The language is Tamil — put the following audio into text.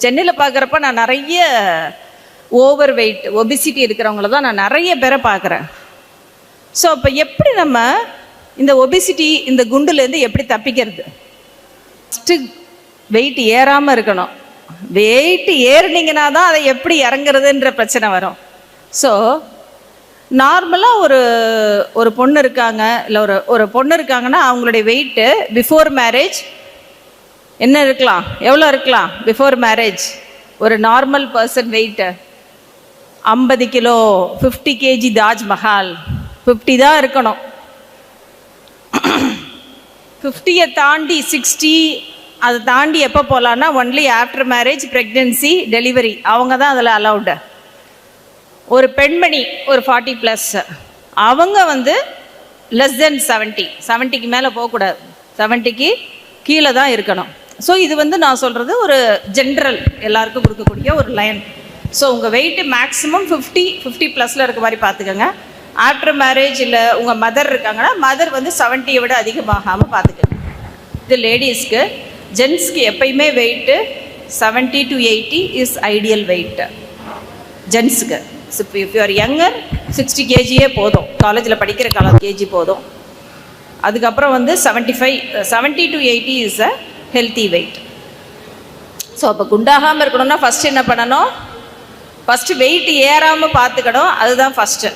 சென்னையில் பார்க்குறப்ப நான் நிறைய ஓவர் வெயிட் ஒபிசிட்டி இருக்கிறவங்கள தான் நான் நிறைய பேரை பார்க்குறேன். ஸோ அப்போ எப்படி நம்ம இந்த ஒபிசிட்டி இந்த குண்டுலேருந்து எப்படி தப்பிக்கிறது? ஃபஸ்ட்டு வெயிட் ஏறாமல் இருக்கணும். வெயிட் ஏறினீங்கன்னா தான் அதை எப்படி இறங்குறதுன்ற பிரச்சனை வரும். ஸோ நார்மலாக ஒரு பொண்ணு இருக்காங்க, இல்லை ஒரு பொண்ணு இருக்காங்கன்னா அவங்களுடைய வெயிட்டு பிஃபோர் மேரேஜ் என்ன இருக்கலாம், எவ்வளோ இருக்கலாம்? பிஃபோர் மேரேஜ் ஒரு normal person weight 50 kilo, 50 KG தாஜ்மஹால் 50 தான் இருக்கணும். 50யை தாண்டி 60 அதை தாண்டி எப்போ போகலான்னா only after marriage, pregnancy, delivery, அவங்க தான் அதில் அலௌடு. ஒரு பெண்மணி ஒரு 40+ அவங்க வந்து லெஸ் தென் 70க்கு மேலே போகக்கூடாது, 70க்கு கீழே தான் இருக்கணும். ஸோ இது வந்து நான் சொல்கிறது ஒரு ஜென்ரல் எல்லாருக்கும் கொடுக்கக்கூடிய ஒரு லைன். ஸோ உங்கள் வெயிட்டு மேக்ஸிமம் 50+ இருக்க மாதிரி பார்த்துக்கோங்க. ஆஃப்டர் மேரேஜ் இல்லை உங்கள் மதர் இருக்காங்கன்னா மதர் வந்து 70யை விட அதிகமாகாமல் பார்த்துக்கோங்க. இது லேடிஸ்க்கு. ஜென்ஸ்க்கு எப்பயுமே weight 70 to 80 is ideal weight ஜென்ஸுக்கு. இஃப் யூ ஆர் யங்கர் 60 கேஜியே போதும், காலேஜில் படிக்கிற கேஜி போதும். அதுக்கப்புறம் வந்து 70 to 80 is a healthy wait. So அப்போ குண்டாகாமல் இருக்கணும்னா ஃபஸ்ட்டு என்ன பண்ணணும்? ஃபஸ்ட்டு வெயிட் ஏறாமல் பார்த்துக்கணும், அதுதான் ஃபஸ்ட்டு.